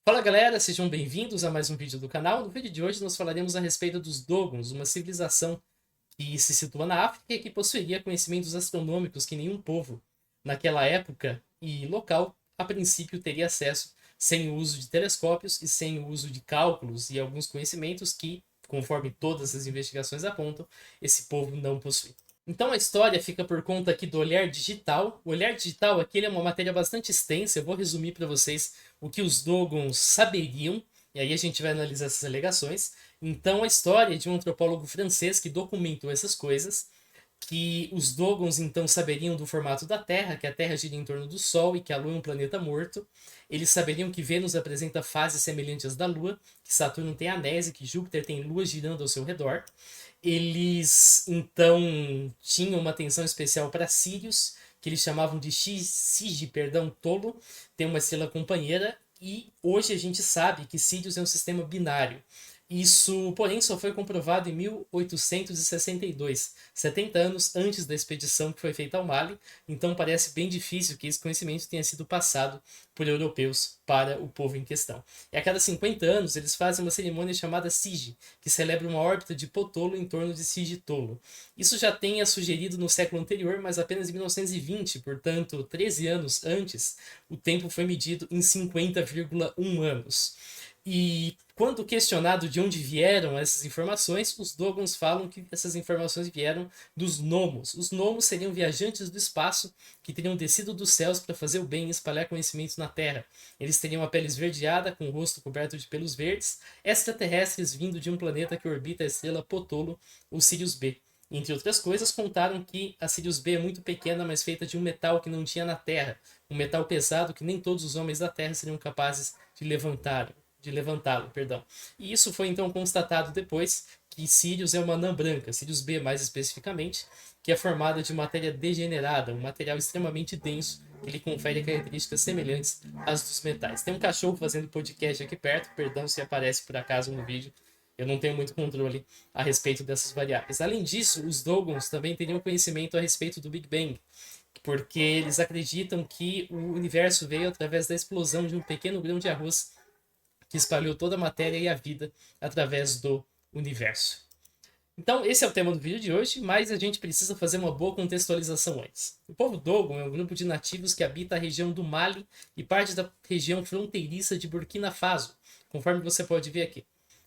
Fala galera, sejam bem-vindos a mais um vídeo do canal. No vídeo de hoje nós falaremos a respeito dos Dogons, uma civilização que se situa na África e que possuía conhecimentos astronômicos que nenhum povo naquela época e local a princípio teria acesso sem o uso de telescópios e sem o uso de cálculos e alguns conhecimentos que, conforme todas as investigações apontam, esse povo não possui. Então a história fica por conta aqui do olhar digital. O olhar digital aqui é uma matéria bastante extensa. Eu vou resumir para vocês o que os Dogons saberiam, e aí a gente vai analisar essas alegações. Então a história é de um antropólogo francês que documentou essas coisas, que os Dogons então saberiam do formato da Terra, que a Terra gira em torno do Sol e que a Lua é um planeta morto. Eles saberiam que Vênus apresenta fases semelhantes às da Lua, que Saturno tem anéis e que Júpiter tem luas girando ao seu redor. Eles então tinham uma atenção especial para Sirius, que eles chamavam de Sige, perdão, tolo, tem uma estrela companheira, e hoje a gente sabe que Sirius é um sistema binário. Isso, porém, só foi comprovado em 1862, 70 anos antes da expedição que foi feita ao Mali, então parece bem difícil que esse conhecimento tenha sido passado por europeus para o povo em questão. E a cada 50 anos eles fazem uma cerimônia chamada Sige, que celebra uma órbita de Potolo em torno de Sige-Tolo. Isso já tenha sugerido no século anterior, mas apenas em 1920, portanto, 13 anos antes, o tempo foi medido em 50,1 anos. E quando questionado de onde vieram essas informações, os Dogons falam que essas informações vieram dos Nomos. Os Nomos seriam viajantes do espaço que teriam descido dos céus para fazer o bem e espalhar conhecimento na Terra. Eles teriam a pele esverdeada, com o rosto coberto de pelos verdes, extraterrestres vindo de um planeta que orbita a estrela Potolo, ou Sirius B. Entre outras coisas, contaram que a Sirius B é muito pequena, mas feita de um metal que não tinha na Terra, um metal pesado que nem todos os homens da Terra seriam capazes de levantá-lo, perdão. E isso foi então constatado depois que Sirius é uma anã branca, Sirius B mais especificamente, que é formada de matéria degenerada, um material extremamente denso que lhe confere características semelhantes às dos metais. Tem um cachorro fazendo podcast aqui perto, perdão se aparece por acaso no vídeo, eu não tenho muito controle a respeito dessas variáveis. Além disso, os Dogons também teriam conhecimento a respeito do Big Bang, porque eles acreditam que o universo veio através da explosão de um pequeno grão de arroz que espalhou toda a matéria e a vida através do universo. Então, esse é o tema do vídeo de hoje, mas a gente precisa fazer uma boa contextualização antes. O povo Dogon é um grupo de nativos que habita a região do Mali e parte da região fronteiriça de Burkina Faso, conforme você pode ver aqui.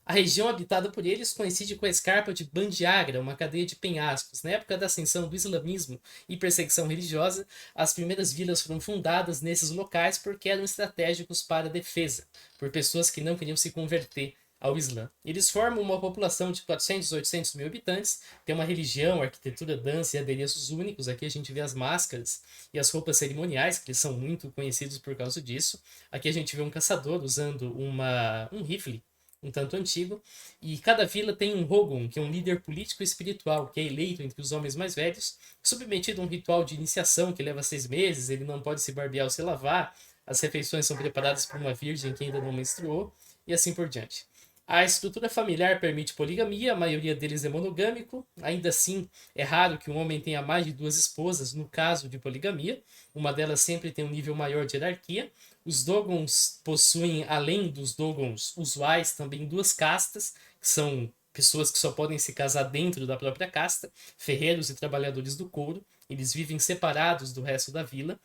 A região habitada por eles coincide com a escarpa de Bandiagra, uma cadeia de penhascos. Na época da ascensão do islamismo e perseguição religiosa, as primeiras vilas foram fundadas nesses locais porque eram estratégicos para a defesa, por pessoas que não queriam se converter ao Islã. Eles formam uma população de 400, 800 mil habitantes, tem uma religião, arquitetura, dança e adereços únicos. Aqui a gente vê as máscaras e as roupas cerimoniais, que eles são muito conhecidos por causa disso. Aqui a gente vê um caçador usando um rifle um tanto antigo, e cada vila tem um Hogun, que é um líder político e espiritual, que é eleito entre os homens mais velhos, submetido a um ritual de iniciação que leva 6 meses, ele não pode se barbear ou se lavar, as refeições são preparadas por uma virgem que ainda não menstruou, e assim por diante. A estrutura familiar permite poligamia, a maioria deles é monogâmico, ainda assim é raro que um homem tenha mais de duas esposas no caso de poligamia, uma delas sempre tem um nível maior de hierarquia. Os Dogons possuem, além dos Dogons usuais, também duas castas, que são pessoas que só podem se casar dentro da própria casta, ferreiros e trabalhadores do couro. Eles vivem separados do resto da vila,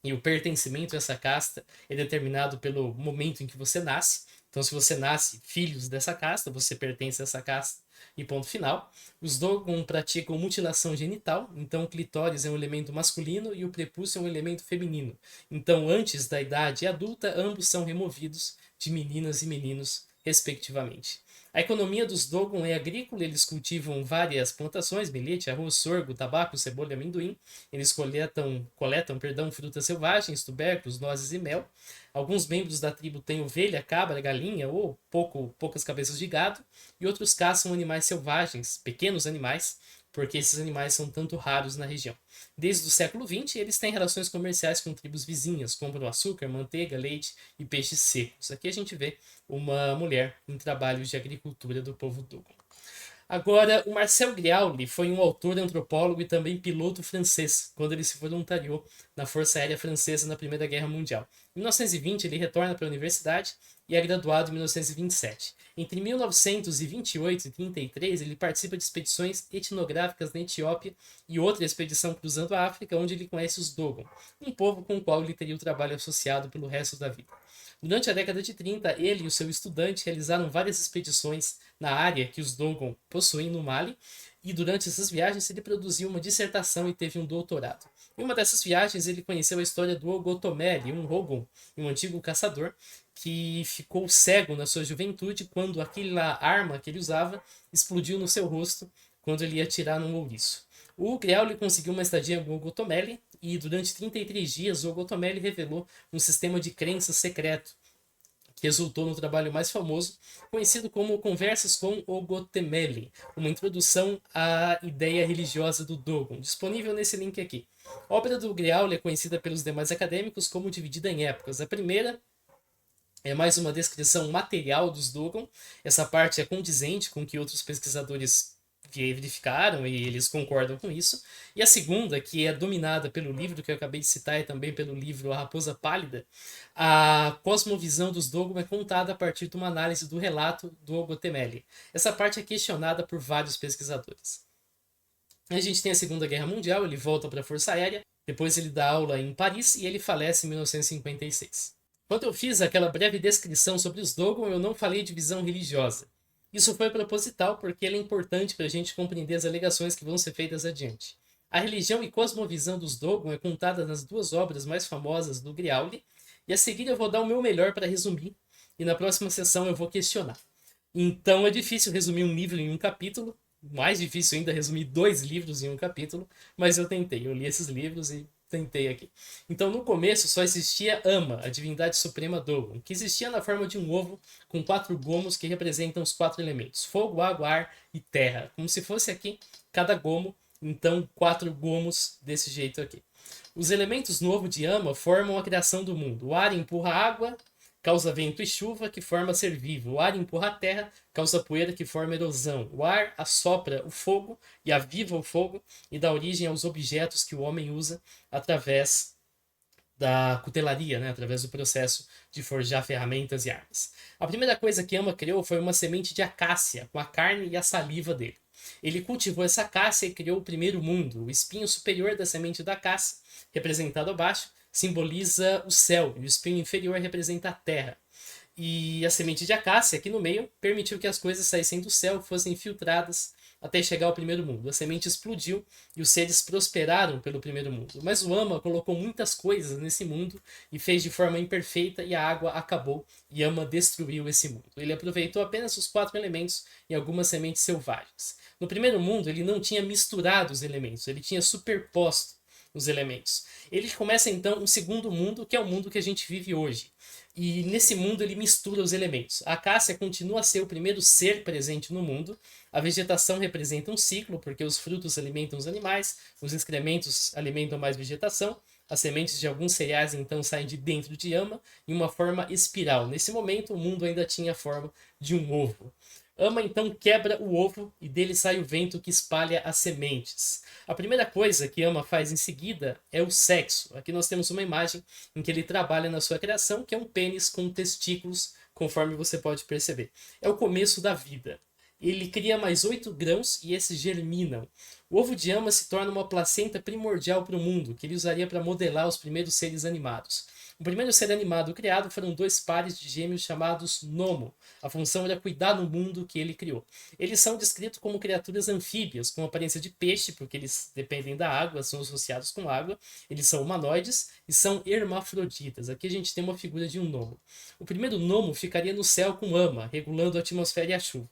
e o pertencimento a essa casta é determinado pelo momento em que você nasce. Então, se você nasce filhos dessa casta, você pertence a essa casta e ponto final. Os Dogon praticam mutilação genital, então o clitóris é um elemento masculino e o prepúcio é um elemento feminino. Então, antes da idade adulta, ambos são removidos de meninas e meninos, respectivamente. A economia dos Dogon é agrícola, eles cultivam várias plantações, milhete, arroz, sorgo, tabaco, cebola e amendoim. Eles coletam frutas selvagens, tubérculos, nozes e mel. Alguns membros da tribo têm ovelha, cabra, galinha ou poucas cabeças de gado, e outros caçam animais selvagens, pequenos animais, porque esses animais são tanto raros na região. Desde o século XX, eles têm relações comerciais com tribos vizinhas, compram açúcar, manteiga, leite e peixes secos. Aqui a gente vê uma mulher em trabalhos de agricultura do povo Dogon. Agora, o Marcel Griauli foi um autor, antropólogo e também piloto francês, quando ele se voluntariou na Força Aérea Francesa na Primeira Guerra Mundial. Em 1920, ele retorna para a universidade e é graduado em 1927. Entre 1928 e 1933, ele participa de expedições etnográficas na Etiópia e outra expedição cruzando a África, onde ele conhece os Dogon, um povo com o qual ele teria o trabalho associado pelo resto da vida. Durante a década de 30, ele e o seu estudante realizaram várias expedições na área que os Dogon possuem no Mali, e durante essas viagens ele produziu uma dissertação e teve um doutorado. Em uma dessas viagens ele conheceu a história do Ogotomeli, um Rogon, um antigo caçador, que ficou cego na sua juventude quando aquela arma que ele usava explodiu no seu rosto quando ele ia atirar num ouriço. O Griauli conseguiu uma estadia em Ogotomeli e durante 33 dias o Ogotomeli revelou um sistema de crenças secreto que resultou no trabalho mais famoso, conhecido como Conversas com Ogotemeli, uma introdução à ideia religiosa do Dogon, disponível nesse link aqui. A obra do Griauli é conhecida pelos demais acadêmicos como dividida em épocas. A primeira é mais uma descrição material dos Dogon. Essa parte é condizente com o que outros pesquisadores verificaram e eles concordam com isso. E a segunda, que é dominada pelo livro que eu acabei de citar e também pelo livro A Raposa Pálida, a cosmovisão dos Dogon é contada a partir de uma análise do relato do Ogotemeli. Essa parte é questionada por vários pesquisadores. A gente tem a Segunda Guerra Mundial, ele volta para a Força Aérea, depois ele dá aula em Paris e ele falece em 1956. Quando eu fiz aquela breve descrição sobre os Dogon, eu não falei de visão religiosa. Isso foi proposital porque ele é importante para a gente compreender as alegações que vão ser feitas adiante. A religião e cosmovisão dos Dogon é contada nas duas obras mais famosas do Griauli, e a seguir eu vou dar o meu melhor para resumir, e na próxima sessão eu vou questionar. Então é difícil resumir um livro em um capítulo, mais difícil ainda resumir 2 livros em um capítulo, mas eu tentei, eu li esses livros e tentei aqui. Então, no começo, só existia Ama, a divindade suprema Dogon, que existia na forma de um ovo com 4 gomos que representam os 4 elementos: fogo, água, ar e terra. Como se fosse aqui, cada gomo, então 4 gomos desse jeito aqui. Os elementos no ovo de Ama formam a criação do mundo. O ar empurra a água, causa vento e chuva, que forma ser vivo. O ar empurra a terra, causa poeira, que forma erosão. O ar assopra o fogo e aviva o fogo e dá origem aos objetos que o homem usa através da cutelaria, né? Através do processo de forjar ferramentas e armas. A primeira coisa que Ama criou foi uma semente de acácia, com a carne e a saliva dele. Ele cultivou essa acácia e criou o primeiro mundo. O espinho superior da semente da acácia, representado abaixo, simboliza o céu, e o espinho inferior representa a terra. E a semente de acácia, aqui no meio, permitiu que as coisas saíssem do céu e fossem filtradas até chegar ao primeiro mundo. A semente explodiu e os seres prosperaram pelo primeiro mundo. Mas o Ama colocou muitas coisas nesse mundo e fez de forma imperfeita, e a água acabou e Ama destruiu esse mundo. Ele aproveitou apenas os 4 elementos e algumas sementes selvagens. No primeiro mundo, ele não tinha misturado os elementos, ele tinha superposto os elementos. Ele começa então um segundo mundo, que é o mundo que a gente vive hoje. E nesse mundo ele mistura os elementos. A acácia continua a ser o primeiro ser presente no mundo. A vegetação representa um ciclo, porque os frutos alimentam os animais, os excrementos alimentam mais vegetação. As sementes de alguns cereais então saem de dentro de Ama em uma forma espiral. Nesse momento o mundo ainda tinha a forma de um ovo. Ama então quebra o ovo e dele sai o vento que espalha as sementes. A primeira coisa que Ama faz em seguida é o sexo. Aqui nós temos uma imagem em que ele trabalha na sua criação, que é um pênis com testículos, conforme você pode perceber. É o começo da vida. Ele cria mais 8 grãos e esses germinam. O ovo de Ama se torna uma placenta primordial para o mundo, que ele usaria para modelar os primeiros seres animados. O primeiro ser animado criado foram 2 pares de gêmeos chamados Nomo. A função era cuidar do mundo que ele criou. Eles são descritos como criaturas anfíbias, com aparência de peixe, porque eles dependem da água, são associados com água. Eles são humanoides e são hermafroditas. Aqui a gente tem uma figura de um Nomo. O primeiro Nomo ficaria no céu com Ama, regulando a atmosfera e a chuva.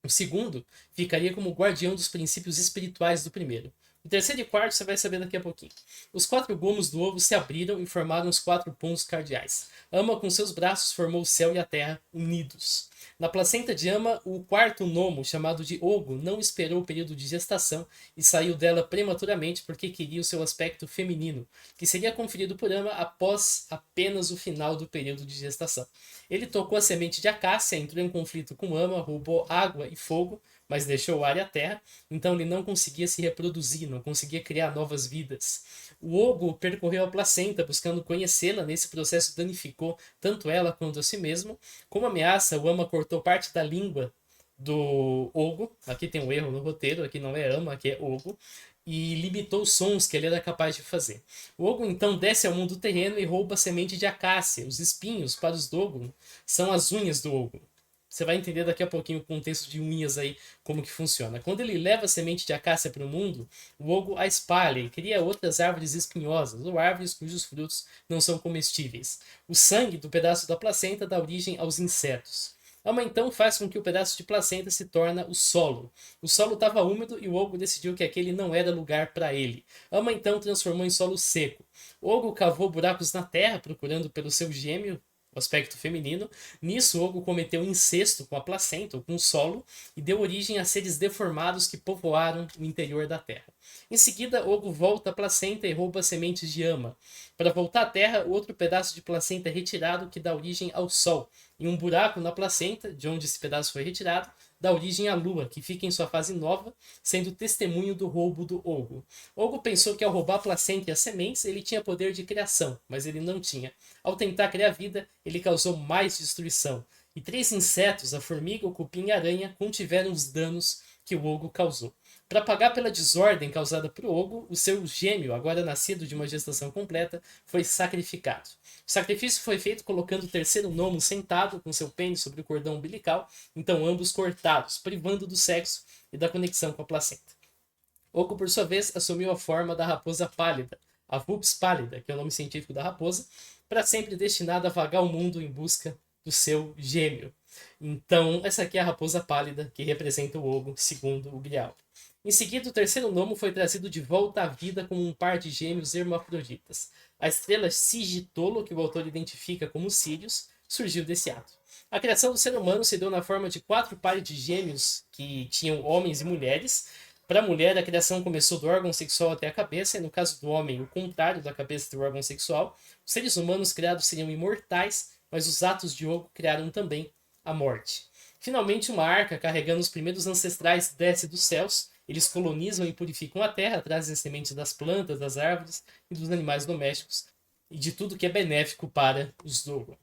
O segundo ficaria como guardião dos princípios espirituais do primeiro. O terceiro e quarto você vai saber daqui a pouquinho. Os 4 gomos do ovo se abriram e formaram os 4 pontos cardeais. Ama com seus braços formou o céu e a terra unidos. Na placenta de Ama, o quarto nomo, chamado de Ogo, não esperou o período de gestação e saiu dela prematuramente porque queria o seu aspecto feminino, que seria conferido por Ama após apenas o final do período de gestação. Ele tocou a semente de acácia, entrou em conflito com Ama, roubou água e fogo, mas deixou o ar e a terra, então ele não conseguia se reproduzir, não conseguia criar novas vidas. O Ogo percorreu a placenta buscando conhecê-la, nesse processo danificou tanto ela quanto a si mesmo. Como ameaça, o Ama cortou parte da língua do Ogo, aqui tem um erro no roteiro, aqui não é Ama, aqui é Ogo, e limitou os sons que ele era capaz de fazer. O Ogo então desce ao mundo terreno e rouba a semente de acácia. Os espinhos para os Dogon são as unhas do Ogo. Você vai entender daqui a pouquinho o contexto de unhas aí, como que funciona. Quando ele leva a semente de acácia para o mundo, o Ogo a espalha e cria outras árvores espinhosas, ou árvores cujos frutos não são comestíveis. O sangue do pedaço da placenta dá origem aos insetos. Ama então faz com que o pedaço de placenta se torne o solo. O solo estava úmido e o Ogo decidiu que aquele não era lugar para ele. Ama então transformou em solo seco. O Ogo cavou buracos na terra, procurando pelo seu gêmeo, o aspecto feminino. Nisso, Ogo cometeu incesto com a placenta, ou com o solo, e deu origem a seres deformados que povoaram o interior da terra. Em seguida, Ogo volta à placenta e rouba sementes de Ama. Para voltar à terra, outro pedaço de placenta é retirado que dá origem ao sol. E um buraco na placenta, de onde esse pedaço foi retirado, dá origem à lua, que fica em sua fase nova, sendo testemunho do roubo do Ogo. Ogo pensou que ao roubar a placenta e as sementes, ele tinha poder de criação, mas ele não tinha. Ao tentar criar vida, ele causou mais destruição. E 3 insetos, a formiga, o cupim e a aranha, contiveram os danos que o Ogo causou. Para pagar pela desordem causada por Ogo, o seu gêmeo, agora nascido de uma gestação completa, foi sacrificado. O sacrifício foi feito colocando o terceiro gnomo sentado com seu pênis sobre o cordão umbilical, então ambos cortados, privando do sexo e da conexão com a placenta. Ogo, por sua vez, assumiu a forma da raposa pálida, a Vulpes pálida, que é o nome científico da raposa, para sempre destinada a vagar o mundo em busca do seu gêmeo. Então, essa aqui é a raposa pálida, que representa o Ogo, segundo o Grial. Em seguida, o terceiro gnomo foi trazido de volta à vida como um par de gêmeos hermafroditas. A estrela Sigitolo, que o autor identifica como Sirius, surgiu desse ato. A criação do ser humano se deu na forma de 4 pares de gêmeos que tinham homens e mulheres. Para a mulher, a criação começou do órgão sexual até a cabeça, e no caso do homem, o contrário da cabeça do órgão sexual. Os seres humanos criados seriam imortais, mas os atos de Ogo criaram também a morte. Finalmente, uma arca carregando os primeiros ancestrais desce dos céus. Eles colonizam e purificam a terra, trazem sementes das plantas, das árvores e dos animais domésticos e de tudo que é benéfico para os Dogon.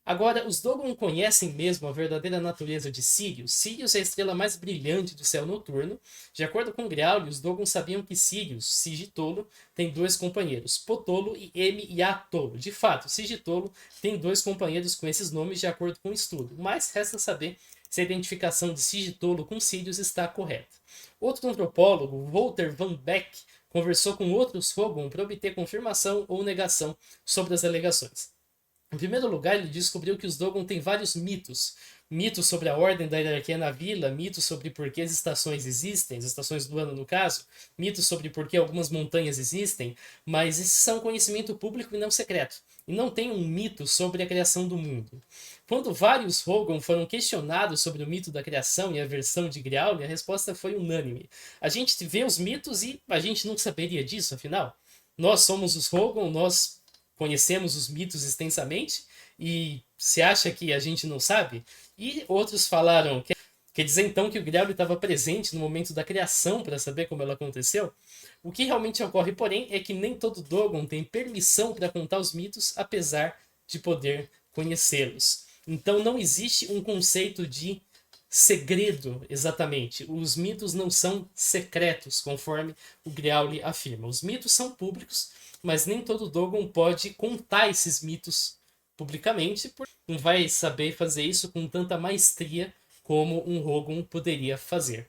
Agora, os Dogon conhecem mesmo a verdadeira natureza de Sirius. Sirius é a estrela mais brilhante do céu noturno. De acordo com Griauli, os Dogon sabiam que Sirius, Sigitolo, tem 2 companheiros, Potolo e M e Atolo. De fato, Sigitolo tem 2 companheiros com esses nomes de acordo com o estudo, mas resta saber se a identificação de Sigitolo com Sirius está correta. Outro antropólogo, Walter Van Beck, conversou com outros Rogon para obter confirmação ou negação sobre as alegações. Em primeiro lugar, ele descobriu que os Dogon têm vários mitos. Mitos sobre a ordem da hierarquia na vila, mitos sobre por que as estações existem, as estações do ano no caso, mitos sobre por que algumas montanhas existem, mas esses são conhecimento público e não secreto. E não tem um mito sobre a criação do mundo. Quando vários Rogon foram questionados sobre o mito da criação e a versão de Griauli, a resposta foi unânime. A gente vê os mitos e a gente não saberia disso, afinal. Nós somos os Rogon, nós conhecemos os mitos extensamente e se acha que a gente não sabe? E outros falaram, quer dizer então que o Griauli estava presente no momento da criação para saber como ela aconteceu? O que realmente ocorre, porém, é que nem todo Dogon tem permissão para contar os mitos, apesar de poder conhecê-los. Então não existe um conceito de segredo exatamente. Os mitos não são secretos, conforme o Griauli afirma. Os mitos são públicos, mas nem todo Dogon pode contar esses mitos publicamente, porque não vai saber fazer isso com tanta maestria como um Rogon poderia fazer.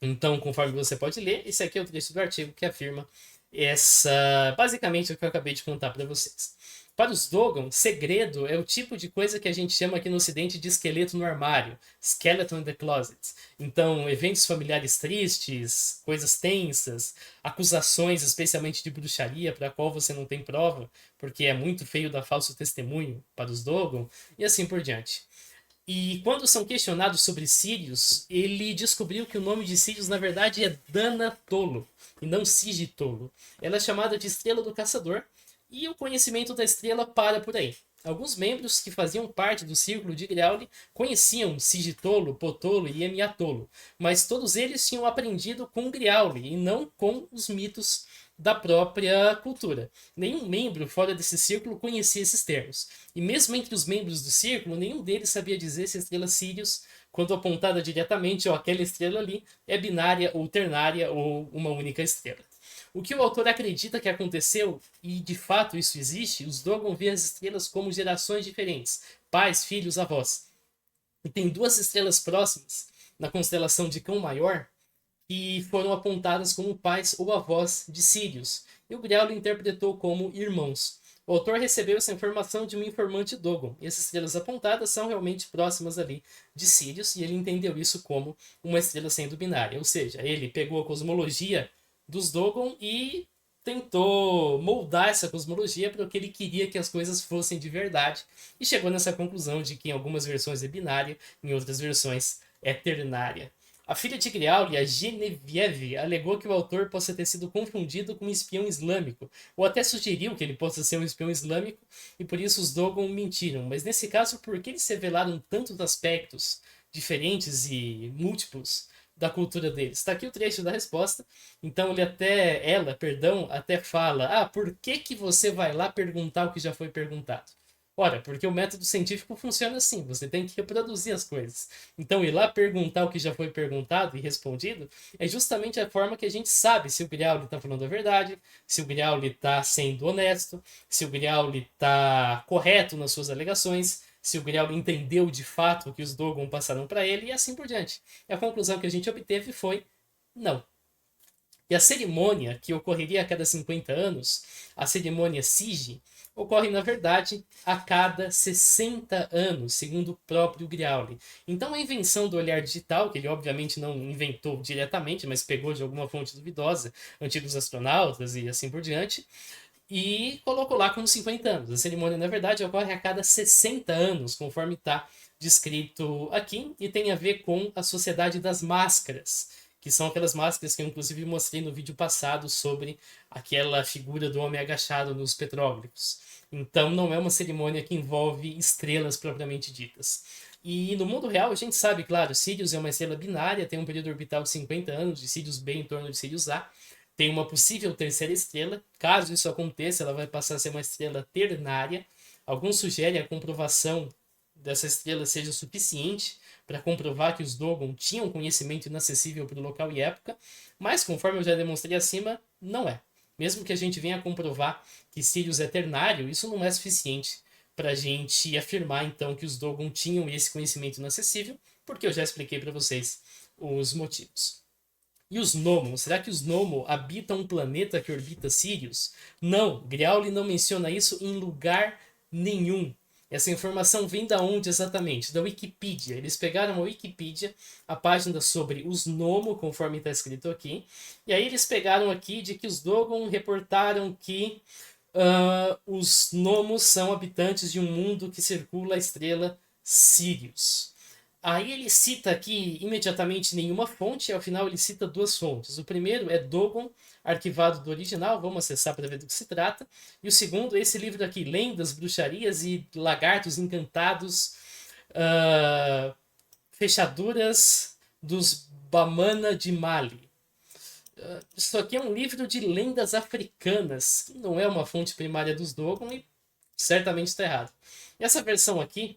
Então, conforme você pode ler, esse aqui é o trecho do artigo que afirma basicamente o que eu acabei de contar para vocês. Para os Dogon, segredo é o tipo de coisa que a gente chama aqui no ocidente de esqueleto no armário, skeleton in the closet. Então, eventos familiares tristes, coisas tensas, acusações especialmente de bruxaria para a qual você não tem prova, porque é muito feio dar falso testemunho para os Dogon, e assim por diante. E quando são questionados sobre Sirius, ele descobriu que o nome de Sirius na verdade é Dana Tolo, e não Sigitolo. Ela é chamada de Estrela do Caçador, e o conhecimento da estrela para por aí. Alguns membros que faziam parte do círculo de Griauli conheciam Sigitolo, Potolo e Emiatolo, mas todos eles tinham aprendido com Griauli e não com os mitos da própria cultura. Nenhum membro fora desse círculo conhecia esses termos. E mesmo entre os membros do círculo, nenhum deles sabia dizer se a estrela Sirius, quando apontada diretamente, ou aquela estrela ali, é binária ou ternária ou uma única estrela. O que o autor acredita que aconteceu, e de fato isso existe, os Dogon veem as estrelas como gerações diferentes, pais, filhos, avós. E tem duas estrelas próximas, na constelação de Cão Maior, que foram apontadas como pais ou avós de Sirius, e o Griauli interpretou como irmãos. O autor recebeu essa informação de um informante Dogon, e essas estrelas apontadas são realmente próximas ali de Sirius, e ele entendeu isso como uma estrela sendo binária, ou seja, ele pegou a cosmologia dos Dogon e tentou moldar essa cosmologia para o que ele queria que as coisas fossem de verdade, e chegou nessa conclusão de que em algumas versões é binária, em outras versões é ternária. A filha de Griauli, a Genevieve, alegou que o autor possa ter sido confundido com um espião islâmico, ou até sugeriu que ele possa ser um espião islâmico, e por isso os Dogon mentiram. Mas nesse caso, por que eles revelaram tantos aspectos diferentes e múltiplos da cultura deles? Está aqui o trecho da resposta. Então ela, até fala: por que que você vai lá perguntar o que já foi perguntado? Ora, porque o método científico funciona assim, você tem que reproduzir as coisas. Então, ir lá perguntar o que já foi perguntado e respondido é justamente a forma que a gente sabe se o Griauli está falando a verdade, se o Griauli está sendo honesto, se o Griauli está correto nas suas alegações, se o Griauli entendeu de fato o que os Dogon passaram para ele e assim por diante. E a conclusão que a gente obteve foi não. E a cerimônia, que ocorreria a cada 50 anos, a cerimônia Sige, ocorre, na verdade, a cada 60 anos, segundo o próprio Griauli. Então, a invenção do olhar digital, que ele obviamente não inventou diretamente, mas pegou de alguma fonte duvidosa, antigos astronautas e assim por diante, e colocou lá como 50 anos. A cerimônia, na verdade, ocorre a cada 60 anos, conforme está descrito aqui, e tem a ver com a Sociedade das Máscaras, que são aquelas máscaras que eu inclusive mostrei no vídeo passado sobre aquela figura do homem agachado nos petróglifos. Então não é uma cerimônia que envolve estrelas propriamente ditas. E no mundo real a gente sabe, claro, Sirius é uma estrela binária, tem um período orbital de 50 anos, de Sirius B em torno de Sirius A. Tem uma possível terceira estrela. Caso isso aconteça, ela vai passar a ser uma estrela ternária. Alguns sugerem a comprovação dessa estrela seja suficiente para comprovar que os Dogon tinham conhecimento inacessível para o local e época, mas conforme eu já demonstrei acima, não é. Mesmo que a gente venha comprovar que Sirius é ternário, isso não é suficiente para a gente afirmar então que os Dogon tinham esse conhecimento inacessível, porque eu já expliquei para vocês os motivos. E os Nomo? Será que os Nomo habitam um planeta que orbita Sirius? Não, Griauli não menciona isso em lugar nenhum. Essa informação vem da onde exatamente? Da Wikipedia. Eles pegaram a Wikipedia, a página sobre os Nomo, conforme está escrito aqui, e aí eles pegaram aqui de que os Dogon reportaram que os Nomos são habitantes de um mundo que circula a estrela Sirius. Aí ele cita aqui imediatamente nenhuma fonte, e ao final ele cita duas fontes. O primeiro é Dogon, arquivado do original, vamos acessar para ver do que se trata. E o segundo é esse livro aqui, Lendas, Bruxarias e Lagartos Encantados, Fechaduras dos Bamana de Mali. Isso aqui é um livro de lendas africanas, que não é uma fonte primária dos Dogon e certamente está errado. E essa versão aqui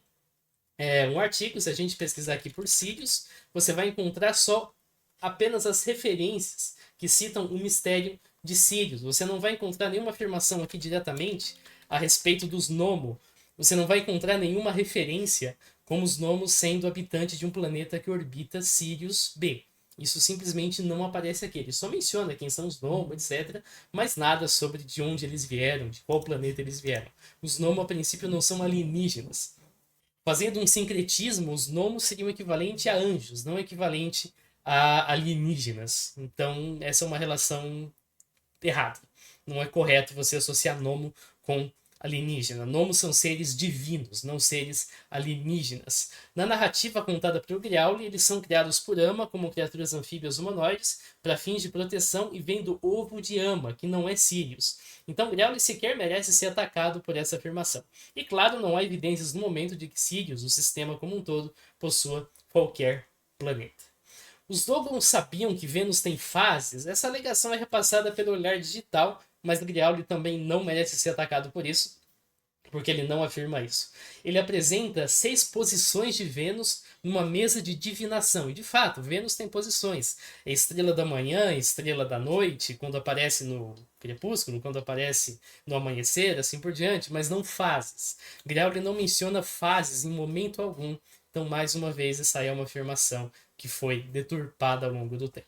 é um artigo, se a gente pesquisar aqui por Sirius, você vai encontrar só apenas as referências que citam o mistério de Sirius. Você não vai encontrar nenhuma afirmação aqui diretamente a respeito dos Nomo. Você não vai encontrar nenhuma referência como os Nomos sendo habitantes de um planeta que orbita Sirius B. Isso simplesmente não aparece aqui. Ele só menciona quem são os Nomo, etc. Mas nada sobre de onde eles vieram, de qual planeta eles vieram. Os Nomo, a princípio, não são alienígenas. Fazendo um sincretismo, os Nomos seriam equivalente a anjos, não equivalente a alienígenas. Então, essa é uma relação errada. Não é correto você associar Nomo com alienígena. Gnomos são seres divinos, não seres alienígenas. Na narrativa contada pelo Griauli, eles são criados por Ama como criaturas anfíbias humanoides para fins de proteção e vêm do ovo de Ama, que não é Sirius. Então Griauli sequer merece ser atacado por essa afirmação. E claro, não há evidências no momento de que Sirius, o sistema como um todo, possua qualquer planeta. Os Dogons sabiam que Vênus tem fases? Essa alegação é repassada pelo olhar digital, mas Griauli também não merece ser atacado por isso, porque ele não afirma isso. Ele apresenta 6 posições de Vênus numa mesa de divinação. E de fato, Vênus tem posições. É estrela da manhã, estrela da noite, quando aparece no crepúsculo, quando aparece no amanhecer, assim por diante, mas não fases. Griauli não menciona fases em momento algum. Então, mais uma vez, essa é uma afirmação que foi deturpada ao longo do tempo.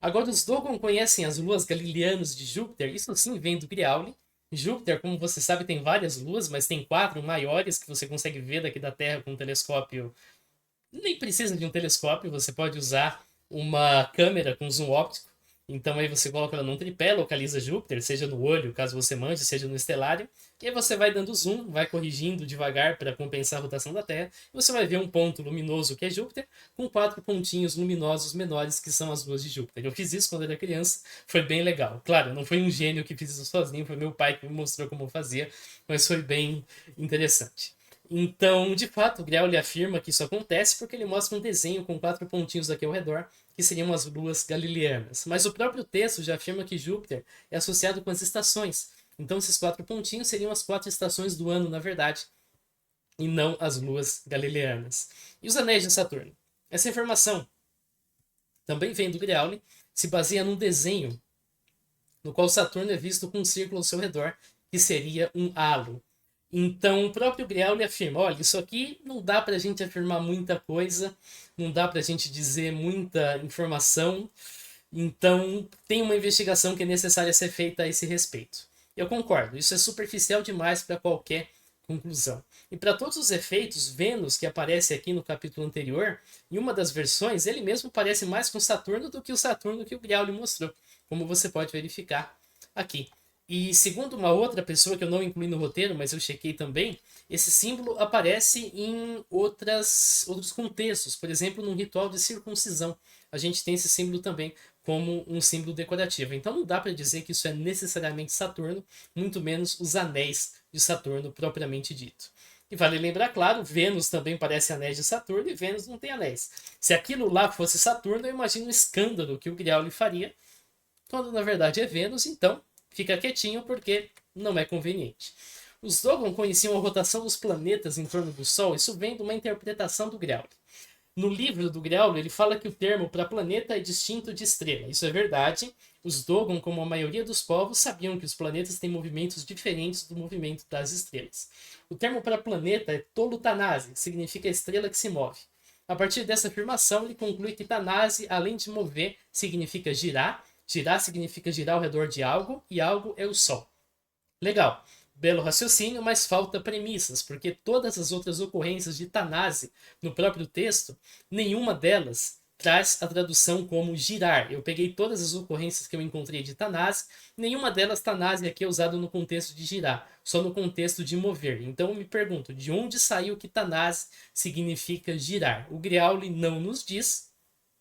Agora, os Dogon conhecem as luas galileanas de Júpiter, isso sim vem do Griauli. Júpiter, como você sabe, tem várias luas, mas tem 4 maiores que você consegue ver daqui da Terra com um telescópio. Nem precisa de um telescópio, você pode usar uma câmera com zoom óptico. Então aí você coloca ela num tripé, localiza Júpiter, seja no olho, caso você mande, seja no estelário. E aí você vai dando zoom, vai corrigindo devagar para compensar a rotação da Terra. E você vai ver um ponto luminoso que é Júpiter, com 4 pontinhos luminosos menores que são as luas de Júpiter. Eu fiz isso quando era criança, foi bem legal. Claro, não foi um gênio que fez isso sozinho, foi meu pai que me mostrou como fazia, mas foi bem interessante. Então, de fato, o Griauli afirma que isso acontece porque ele mostra um desenho com 4 pontinhos aqui ao redor, que seriam as luas galileanas. Mas o próprio texto já afirma que Júpiter é associado com as estações. Então, esses 4 pontinhos seriam as 4 estações do ano, na verdade, e não as luas galileanas. E os anéis de Saturno? Essa informação também vem do Griauli, se baseia num desenho no qual Saturno é visto com um círculo ao seu redor, que seria um halo. Então, o próprio Griauli afirma, olha, isso aqui não dá para a gente afirmar muita coisa, não dá para a gente dizer muita informação, então tem uma investigação que é necessária ser feita a esse respeito. Eu concordo, isso é superficial demais para qualquer conclusão. E para todos os efeitos, Vênus, que aparece aqui no capítulo anterior, em uma das versões, ele mesmo parece mais com Saturno do que o Saturno que o Griauli mostrou, como você pode verificar aqui. E segundo uma outra pessoa que eu não incluí no roteiro, mas eu chequei também, esse símbolo aparece em outros contextos. Por exemplo, num ritual de circuncisão. A gente tem esse símbolo também como um símbolo decorativo. Então não dá para dizer que isso é necessariamente Saturno, muito menos os anéis de Saturno propriamente dito. E vale lembrar, claro, Vênus também parece anéis de Saturno e Vênus não tem anéis. Se aquilo lá fosse Saturno, eu imagino o escândalo que o Griauli faria, quando na verdade é Vênus, então fica quietinho porque não é conveniente. Os Dogon conheciam a rotação dos planetas em torno do Sol, isso vem de uma interpretação do Griauli. No livro do Griauli, ele fala que o termo para planeta é distinto de estrela. Isso é verdade. Os Dogon, como a maioria dos povos, sabiam que os planetas têm movimentos diferentes do movimento das estrelas. O termo para planeta é Tolu-Tanase, que significa estrela que se move. A partir dessa afirmação, ele conclui que Tanase, além de mover, significa girar. Girar significa girar ao redor de algo, e algo é o Sol. Legal. Belo raciocínio, mas falta premissas, porque todas as outras ocorrências de Tanase no próprio texto, nenhuma delas traz a tradução como girar. Eu peguei todas as ocorrências que eu encontrei de Tanase, nenhuma delas Tanase aqui é usado no contexto de girar, só no contexto de mover. Então eu me pergunto, de onde saiu que Tanase significa girar? O Griauli não nos diz,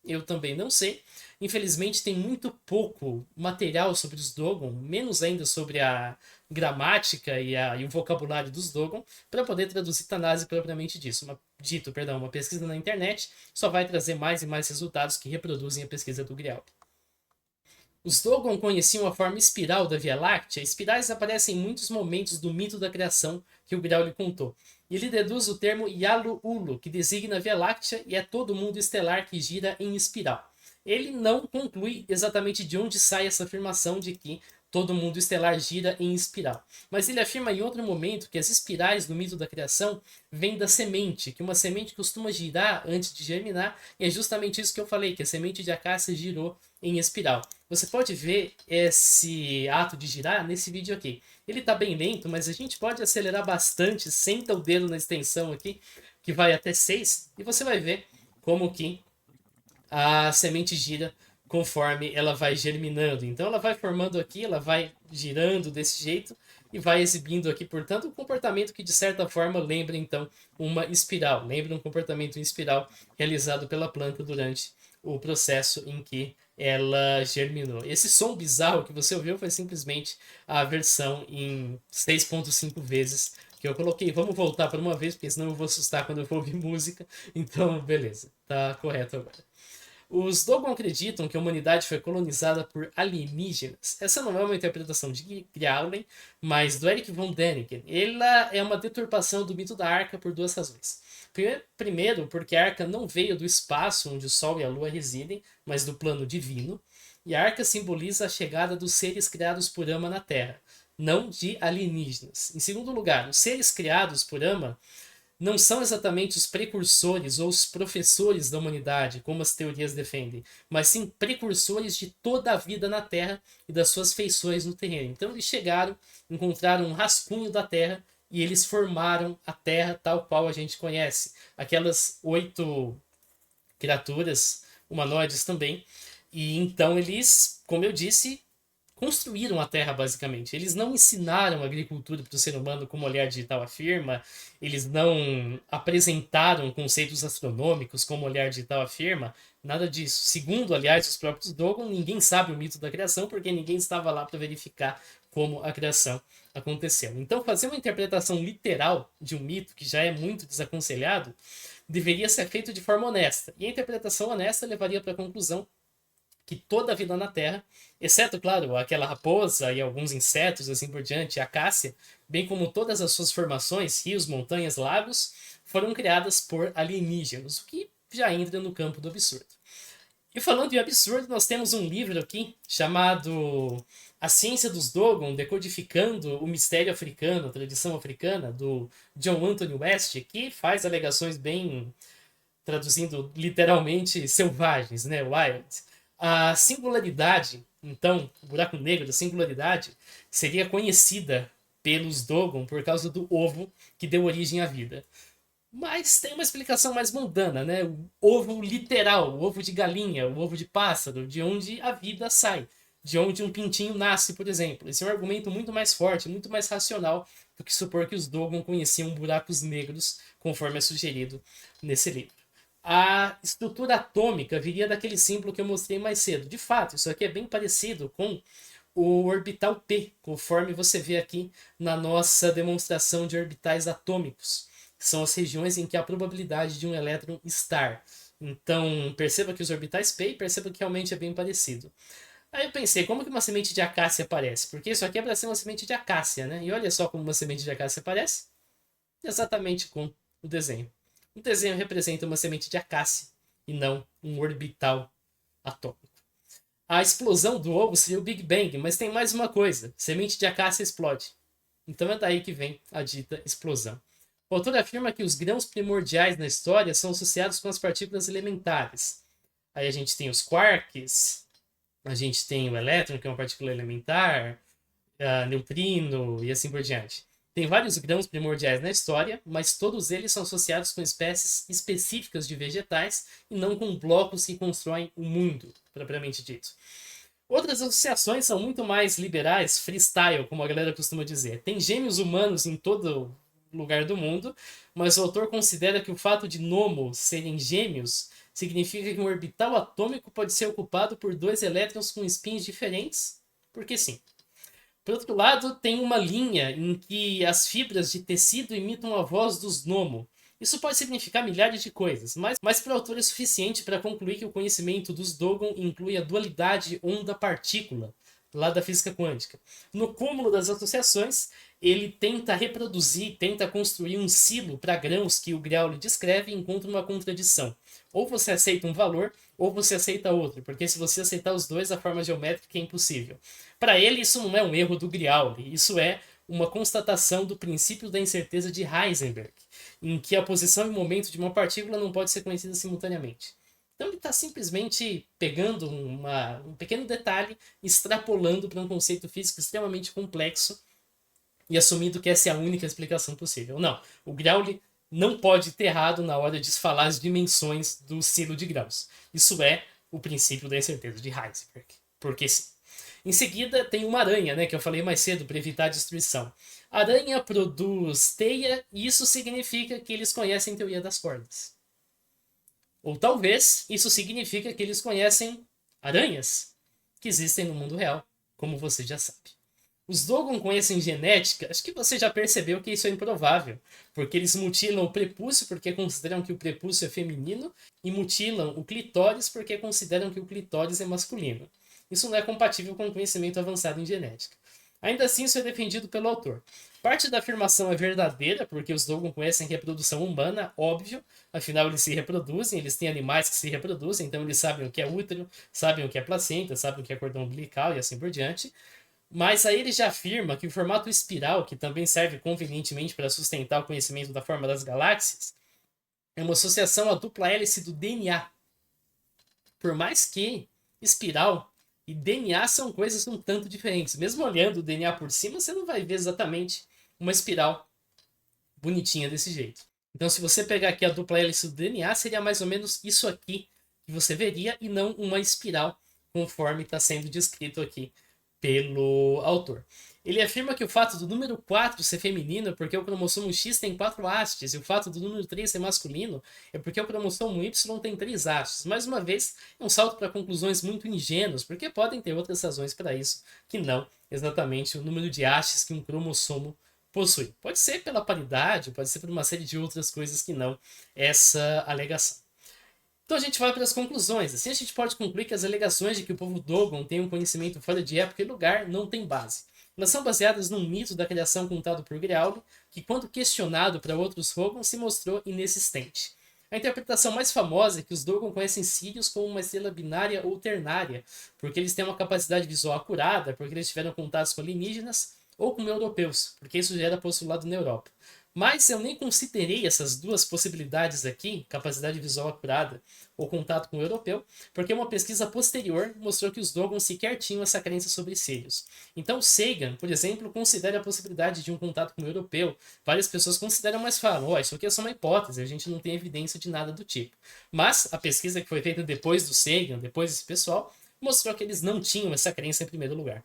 eu também não sei. Infelizmente tem muito pouco material sobre os Dogon, menos ainda sobre a gramática e o vocabulário dos Dogon, para poder traduzir Tanase propriamente dito. Uma pesquisa na internet só vai trazer mais e mais resultados que reproduzem a pesquisa do Griauli. Os Dogon conheciam a forma espiral da Via Láctea. Espirais aparecem em muitos momentos do mito da criação que o Griauli contou. E ele deduz o termo Yalu-Ulu, que designa a Via Láctea e é todo mundo estelar que gira em espiral. Ele não conclui exatamente de onde sai essa afirmação de que todo mundo estelar gira em espiral. Mas ele afirma em outro momento que as espirais do mito da criação vêm da semente, que uma semente costuma girar antes de germinar, e é justamente isso que eu falei, que a semente de acácia girou em espiral. Você pode ver esse ato de girar nesse vídeo aqui. Ele está bem lento, mas a gente pode acelerar bastante, senta o dedo na extensão aqui, que vai até 6, e você vai ver como que a semente gira conforme ela vai germinando. Então ela vai formando aqui, ela vai girando desse jeito, e vai exibindo aqui, portanto, um comportamento que de certa forma lembra então uma espiral, lembra um comportamento em espiral realizado pela planta durante o processo em que ela germinou. Esse som bizarro que você ouviu foi simplesmente a versão em 6.5 vezes que eu coloquei. Vamos voltar para uma vez, porque senão eu vou assustar quando eu for ouvir música. Então, beleza, tá correto agora. Os Dogon acreditam que a humanidade foi colonizada por alienígenas. Essa não é uma interpretação de Crowley, mas do Eric von Däniken. Ela é uma deturpação do mito da Arca por duas razões. Primeiro, porque a Arca não veio do espaço onde o Sol e a Lua residem, mas do plano divino. E a Arca simboliza a chegada dos seres criados por Ama na Terra, não de alienígenas. Em segundo lugar, os seres criados por Ama não são exatamente os precursores ou os professores da humanidade, como as teorias defendem, mas sim precursores de toda a vida na Terra e das suas feições no terreno. Então eles chegaram, encontraram um rascunho da Terra e eles formaram a Terra tal qual a gente conhece. Aquelas 8 criaturas humanoides também. E então eles, como eu disse, construíram a Terra, basicamente. Eles não ensinaram a agricultura para o ser humano, como o Olhar Digital afirma, eles não apresentaram conceitos astronômicos, como o Olhar Digital afirma, nada disso. Segundo, aliás, os próprios Dogon, ninguém sabe o mito da criação, porque ninguém estava lá para verificar como a criação aconteceu. Então, fazer uma interpretação literal de um mito, que já é muito desaconselhado, deveria ser feito de forma honesta. E a interpretação honesta levaria para a conclusão que toda a vida na Terra, exceto, claro, aquela raposa e alguns insetos, assim por diante, a acácia, bem como todas as suas formações, rios, montanhas, lagos, foram criadas por alienígenas, o que já entra no campo do absurdo. E falando em absurdo, nós temos um livro aqui chamado A Ciência dos Dogon, Decodificando o Mistério Africano, a Tradição Africana, do John Anthony West, que faz alegações bem, traduzindo literalmente, selvagens, né? Wild. A singularidade, então, o buraco negro da singularidade, seria conhecida pelos Dogon por causa do ovo que deu origem à vida. Mas tem uma explicação mais mundana, né? O ovo literal, o ovo de galinha, o ovo de pássaro, de onde a vida sai, de onde um pintinho nasce, por exemplo. Esse é um argumento muito mais forte, muito mais racional do que supor que os Dogon conheciam buracos negros, conforme é sugerido nesse livro. A estrutura atômica viria daquele símbolo que eu mostrei mais cedo. De fato, isso aqui é bem parecido com o orbital P, conforme você vê aqui na nossa demonstração de orbitais atômicos, que são as regiões em que há a probabilidade de um elétron estar. Então, perceba que os orbitais P e perceba que realmente é bem parecido. Aí eu pensei, como que uma semente de acácia aparece? Porque isso aqui é para ser uma semente de acácia, né? E olha só como uma semente de acácia aparece. Exatamente com o desenho. O desenho representa uma semente de acácia e não um orbital atômico. A explosão do ovo seria o Big Bang, mas tem mais uma coisa: semente de acácia explode. Então é daí que vem a dita explosão. O autor afirma que os grãos primordiais na história são associados com as partículas elementares. Aí a gente tem os quarks, a gente tem o elétron, que é uma partícula elementar, neutrino e assim por diante. Tem vários grãos primordiais na história, mas todos eles são associados com espécies específicas de vegetais e não com blocos que constroem o mundo, propriamente dito. Outras associações são muito mais liberais, freestyle, como a galera costuma dizer. Tem gêmeos humanos em todo lugar do mundo, mas o autor considera que o fato de Nomo serem gêmeos significa que um orbital atômico pode ser ocupado por dois elétrons com spins diferentes, porque sim. Por outro lado, tem uma linha em que as fibras de tecido imitam a voz dos Nomo. Isso pode significar milhares de coisas, mas para o autor é suficiente para concluir que o conhecimento dos Dogon inclui a dualidade onda-partícula, lá da física quântica. No cúmulo das associações, ele tenta reproduzir, tenta construir um silo para grãos que o Crowley descreve e encontra uma contradição. Ou você aceita um valor, ou você aceita outro, porque se você aceitar os dois, a forma geométrica é impossível. Para ele, isso não é um erro do Crowley, isso é uma constatação do princípio da incerteza de Heisenberg, em que a posição e o momento de uma partícula não pode ser conhecida simultaneamente. Então ele está simplesmente pegando um pequeno detalhe, extrapolando para um conceito físico extremamente complexo e assumindo que essa é a única explicação possível. Não, o Crowley não pode ter errado na hora de falar as dimensões do silo de graus. Isso é o princípio da incerteza de Heisenberg. Porque sim. Em seguida, tem uma aranha, né, que eu falei mais cedo, para evitar a destruição. A aranha produz teia, e isso significa que eles conhecem a teoria das cordas. Ou talvez isso significa que eles conhecem aranhas que existem no mundo real, como você já sabe. Os Dogon conhecem genética, acho que você já percebeu que isso é improvável, porque eles mutilam o prepúcio porque consideram que o prepúcio é feminino e mutilam o clitóris porque consideram que o clitóris é masculino. Isso não é compatível com o conhecimento avançado em genética. Ainda assim, isso é defendido pelo autor. Parte da afirmação é verdadeira, porque os Dogon conhecem reprodução humana, óbvio, afinal eles se reproduzem, eles têm animais que se reproduzem, então eles sabem o que é útero, sabem o que é placenta, sabem o que é cordão umbilical e assim por diante. Mas aí ele já afirma que o formato espiral, que também serve convenientemente para sustentar o conhecimento da forma das galáxias, é uma associação à dupla hélice do DNA. Por mais que espiral e DNA são coisas um tanto diferentes. Mesmo olhando o DNA por cima, você não vai ver exatamente uma espiral bonitinha desse jeito. Então, se você pegar aqui a dupla hélice do DNA, seria mais ou menos isso aqui que você veria e não uma espiral, conforme está sendo descrito aqui pelo autor. Ele afirma que o fato do número 4 ser feminino é porque o cromossomo X tem 4 hastes, e o fato do número 3 ser masculino é porque o cromossomo Y tem 3 hastes. Mais uma vez, é um salto para conclusões muito ingênuas, porque podem ter outras razões para isso, que não exatamente o número de hastes que um cromossomo possui. Pode ser pela paridade, pode ser por uma série de outras coisas que não essa alegação. Então a gente vai para as conclusões. Assim a gente pode concluir que as alegações de que o povo Dogon tem um conhecimento fora de época e lugar não têm base. Elas são baseadas num mito da criação contado por Griauli, que quando questionado para outros Rogon se mostrou inexistente. A interpretação mais famosa é que os Dogon conhecem Sirius como uma estrela binária ou ternária, porque eles têm uma capacidade visual acurada, porque eles tiveram contatos com alienígenas, ou com europeus, porque isso já era postulado na Europa. Mas eu nem considerei essas duas possibilidades aqui, capacidade visual acurada ou contato com o europeu, porque uma pesquisa posterior mostrou que os Dogon sequer tinham essa crença sobre Sirius. Então Sagan, por exemplo, considera a possibilidade de um contato com o europeu. Várias pessoas consideram, mas falam, isso aqui é só uma hipótese, a gente não tem evidência de nada do tipo. Mas a pesquisa que foi feita depois do Sagan, depois desse pessoal, mostrou que eles não tinham essa crença em primeiro lugar.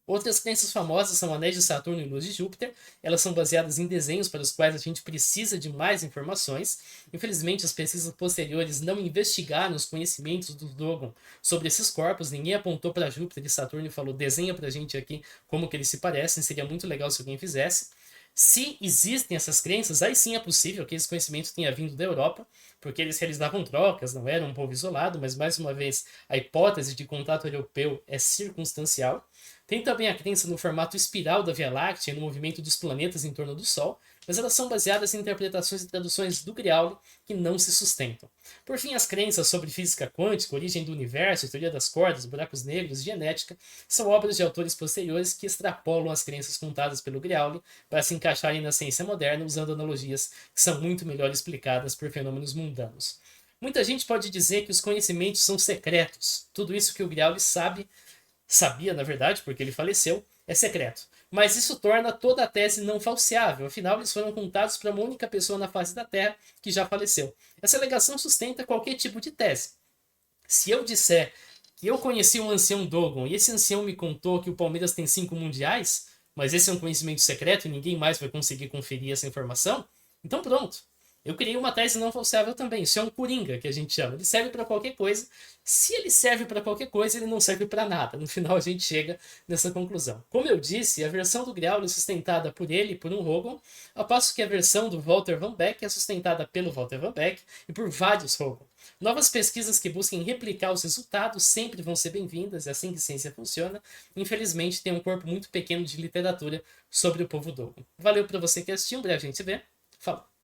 Outras crenças famosas são anéis de Saturno e luz de Júpiter. Elas são baseadas em desenhos para os quais a gente precisa de mais informações. Infelizmente, as pesquisas posteriores não investigaram os conhecimentos do Dogon sobre esses corpos. Ninguém apontou para Júpiter e Saturno e falou: desenha para a gente aqui como que eles se parecem. Seria muito legal se alguém fizesse. Se existem essas crenças, aí sim é possível que esse conhecimento tenha vindo da Europa, porque eles realizavam trocas, não eram um povo isolado, mas mais uma vez a hipótese de contato europeu é circunstancial. Tem também a crença no formato espiral da Via Láctea e no movimento dos planetas em torno do Sol, mas elas são baseadas em interpretações e traduções do Griauli que não se sustentam. Por fim, as crenças sobre física quântica, origem do universo, teoria das cordas, buracos negros e genética são obras de autores posteriores que extrapolam as crenças contadas pelo Griauli para se encaixarem na ciência moderna usando analogias que são muito melhor explicadas por fenômenos mundanos. Muita gente pode dizer que os conhecimentos são secretos. Tudo isso que o Griauli sabia, na verdade, porque ele faleceu, é secreto. Mas isso torna toda a tese não falseável, afinal eles foram contados para uma única pessoa na face da Terra que já faleceu. Essa alegação sustenta qualquer tipo de tese. Se eu disser que eu conheci um ancião Dogon e esse ancião me contou que o Palmeiras tem 5 mundiais, mas esse é um conhecimento secreto e ninguém mais vai conseguir conferir essa informação, então pronto. Eu criei uma tese não falseável também. Isso é um coringa, que a gente chama. Ele serve para qualquer coisa. Se ele serve para qualquer coisa, ele não serve para nada. No final, a gente chega nessa conclusão. Como eu disse, a versão do Griauli é sustentada por ele e por um Rogon, ao passo que a versão do Walter Van Beck é sustentada pelo Walter Van Beck e por vários Rogon. Novas pesquisas que busquem replicar os resultados sempre vão ser bem-vindas, é assim que a ciência funciona. Infelizmente, tem um corpo muito pequeno de literatura sobre o povo Dogon. Valeu para você que assistiu, em breve a gente se vê. Falou!